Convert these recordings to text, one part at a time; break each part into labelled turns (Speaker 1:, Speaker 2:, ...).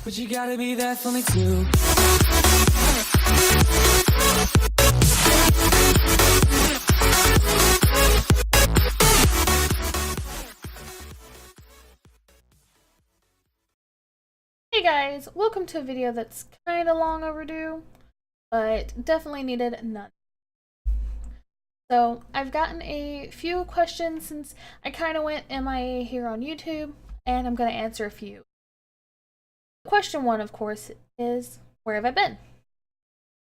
Speaker 1: but you gotta be there for me too.
Speaker 2: Hey guys, welcome to a video that's kind of long overdue, but definitely needed none. So I've gotten a few questions since I kind of went MIA here on YouTube, and I'm going to answer a few. Question one, of course, is where have I been?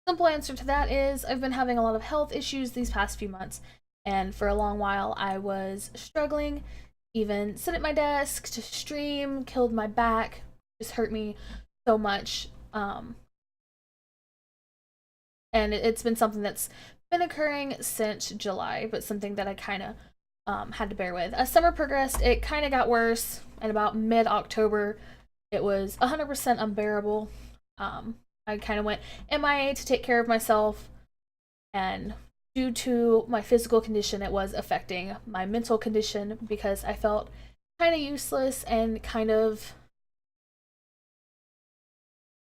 Speaker 2: Simple answer to that is I've been having a lot of health issues these past few months, and for a long while I was struggling, even sit at my desk to stream, killed my back, just hurt me so much. And it's been something that's been occurring since July, but something that I kind of had to bear with. As summer progressed, it kind of got worse, and about mid-October, it was 100% unbearable. I kind of went MIA to take care of myself, and due to my physical condition, it was affecting my mental condition because I felt kind of useless and kind of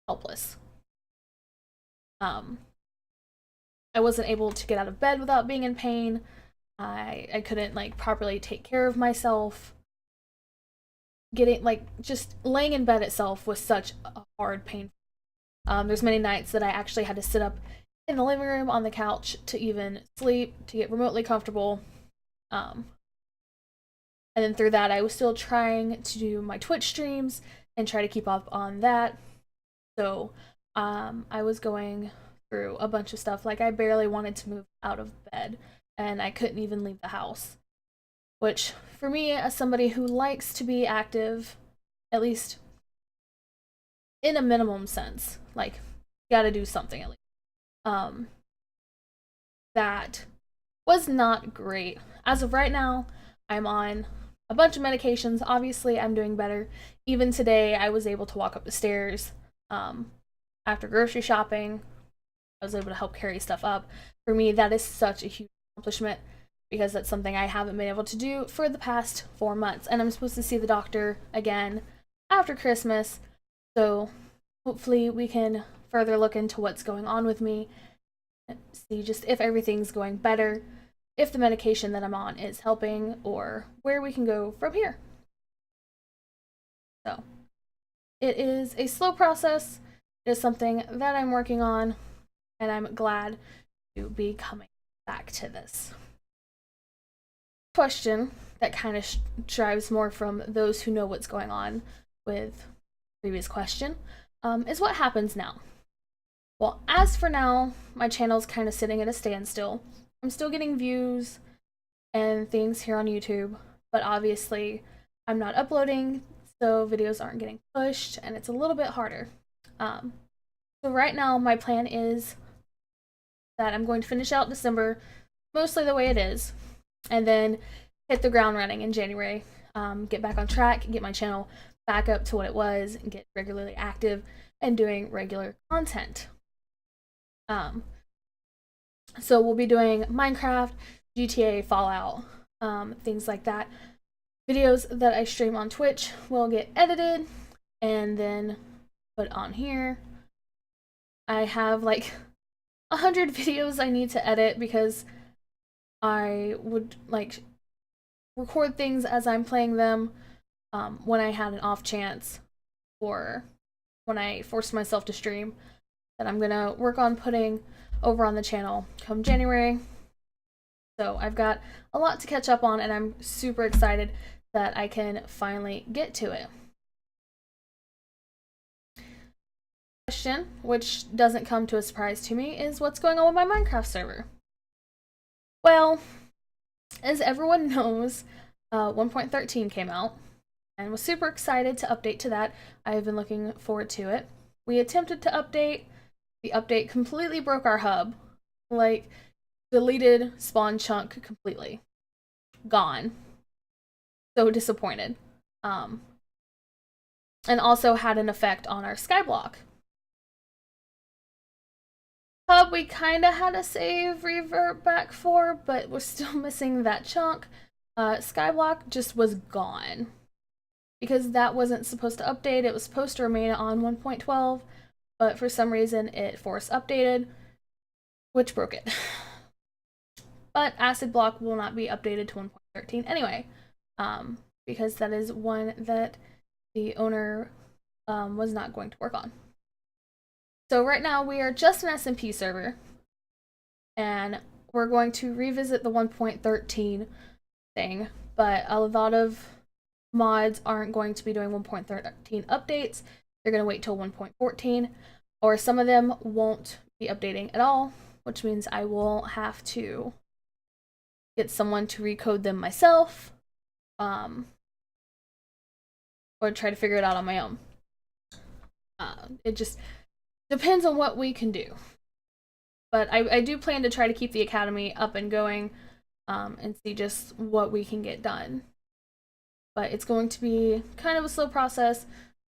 Speaker 2: helpless. I wasn't able to get out of bed without being in pain. I couldn't properly take care of myself. Just laying in bed itself was such a hard pain. There's many nights that I actually had to sit up in the living room on the couch to even sleep, to get remotely comfortable. And then through that, I was still trying to do my Twitch streams and try to keep up on that. So I was going through a bunch of stuff. I barely wanted to move out of bed, and I couldn't even leave the house. Which, for me, as somebody who likes to be active, at least in a minimum sense, gotta do something at least. That was not great. As of right now, I'm on a bunch of medications. Obviously, I'm doing better. Even today, I was able to walk up the stairs after grocery shopping. I was able to help carry stuff up. For me, that is such a huge accomplishment because that's something I haven't been able to do for the past 4 months. And I'm supposed to see the doctor again after Christmas. So hopefully we can further look into what's going on with me, see just if everything's going better, if the medication that I'm on is helping, or where we can go from here. So it is a slow process. It is something that I'm working on, and I'm glad to be coming back to this. Question that kind of drives more from those who know what's going on with the previous question is what happens now? Well, as for now, my channel's kind of sitting at a standstill. I'm still getting views and things here on YouTube, but obviously I'm not uploading, so videos aren't getting pushed, and it's a little bit harder. So right now, my plan is that I'm going to finish out December mostly the way it is, and then hit the ground running in January, get back on track, get my channel back up to what it was, and get regularly active and doing regular content. So we'll be doing Minecraft, GTA, Fallout, things like that. Videos that I stream on Twitch will get edited and then put on here. I have 100 videos I need to edit because I would record things as I'm playing them when I had an off chance, or when I forced myself to stream, that I'm gonna work on putting over on the channel come January. So I've got a lot to catch up on, and I'm super excited that I can finally get to it. Question, which doesn't come to a surprise to me, is what's going on with my Minecraft server? Well, as everyone knows, 1.13 came out, and was super excited to update to that. I have been looking forward to it. We attempted to update. The update completely broke our hub. Deleted spawn chunk completely. Gone. So disappointed. And also had an effect on our skyblock. Hub we kind of had a save revert back for, but we're still missing that chunk. Skyblock just was gone. because that wasn't supposed to update. It was supposed to remain on 1.12, but for some reason it force updated, which broke it. But acid block will not be updated to 1.13 anyway, because that is one that the owner was not going to work on. So right now we are just an SMP server, and we're going to revisit the 1.13 thing, but a lot of mods aren't going to be doing 1.13 updates. They're going to wait till 1.14, or some of them won't be updating at all, which means I will have to get someone to recode them myself, or try to figure it out on my own. It just depends on what we can do. But I do plan to try to keep the academy up and going, and see just what we can get done. But it's going to be kind of a slow process,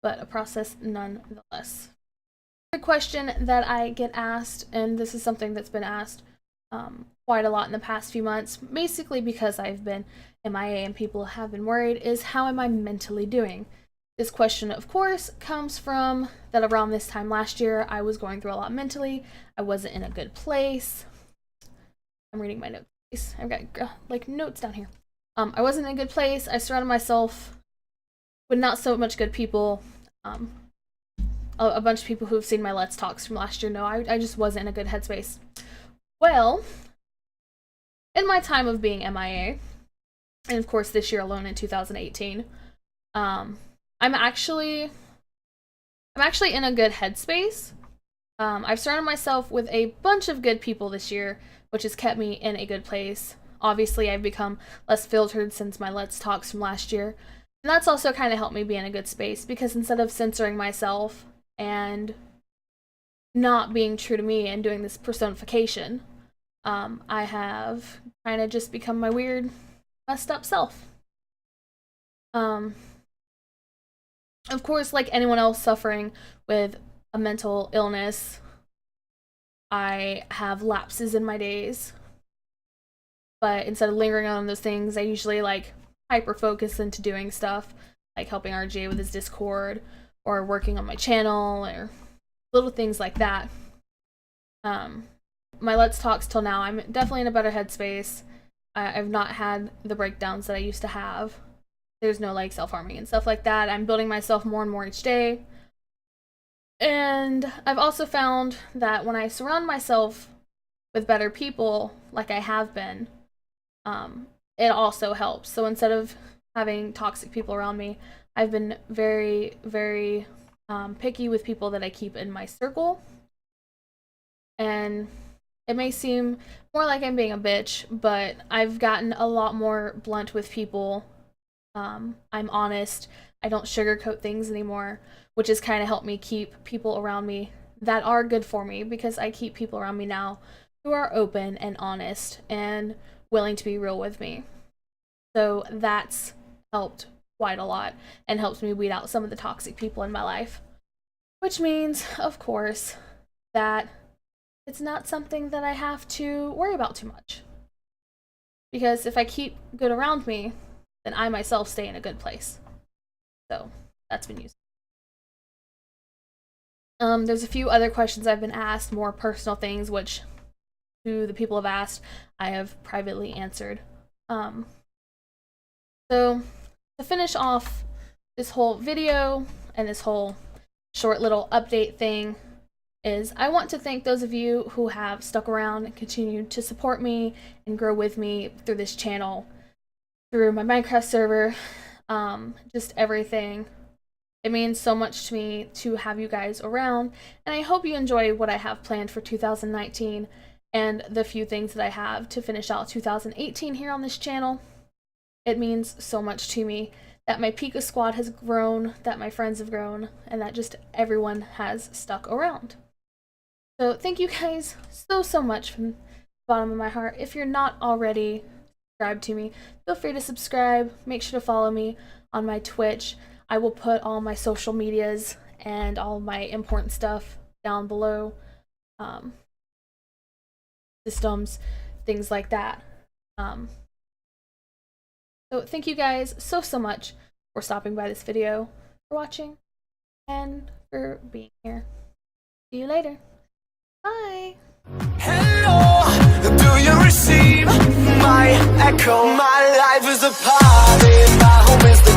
Speaker 2: but a process nonetheless. The question that I get asked, and this is something that's been asked quite a lot in the past few months, basically because I've been MIA and people have been worried, is how am I mentally doing? This question, of course, comes from that around this time last year, I was going through a lot mentally. I wasn't in a good place. I'm reading my notes. I've got like notes down here. I wasn't in a good place. I surrounded myself with not so much good people. A bunch of people who have seen my Let's Talks from last year know I just wasn't in a good headspace. Well, in my time of being MIA, and of course this year alone in 2018, I'm actually in a good headspace. I've surrounded myself with a bunch of good people this year, which has kept me in a good place. Obviously, I've become less filtered since my Let's Talks from last year, and that's also kind of helped me be in a good space, because instead of censoring myself and not being true to me and doing this personification, I have kind of just become my weird, messed up self. Of course, like anyone else suffering with a mental illness, I have lapses in my days. But instead of lingering on those things, I usually like hyper-focus into doing stuff, like helping RJ with his Discord, or working on my channel, or little things like that. My Let's Talks till now, I'm definitely in a better headspace. I've not had the breakdowns that I used to have. There's no like self-harming and stuff like that. I'm building myself more and more each day. And I've also found that when I surround myself with better people, like I have been, it also helps. So instead of having toxic people around me, I've been very, very picky with people that I keep in my circle. And it may seem more like I'm being a bitch, but I've gotten a lot more blunt with people. I'm honest. I don't sugarcoat things anymore, which has kind of helped me keep people around me that are good for me, because I keep people around me now who are open and honest and willing to be real with me. So that's helped quite a lot and helps me weed out some of the toxic people in my life, which means, of course, that it's not something that I have to worry about too much. Because if I keep good around me, then I myself stay in a good place. So that's been useful. There's a few other questions I've been asked, more personal things, which to the people have asked, I have privately answered. So to finish off this whole video and this whole short little update thing, is I want to thank those of you who have stuck around and continued to support me and grow with me through this channel, through my Minecraft server, just everything. It means so much to me to have you guys around, and I hope you enjoy what I have planned for 2019 and the few things that I have to finish out 2018 here on this channel. It means so much to me that my Pika squad has grown, that my friends have grown, and that just everyone has stuck around. So thank you guys so much from the bottom of my heart. If you're not already subscribed to me, feel free to subscribe. Make sure to follow me on my Twitch. I will put all my social medias and all my important stuff down below. Systems, things like that. So thank you guys so much for stopping by this video, for watching, and for being here. See you later. Bye.
Speaker 1: Hello, do you receive my echo? My life is a party, my home is the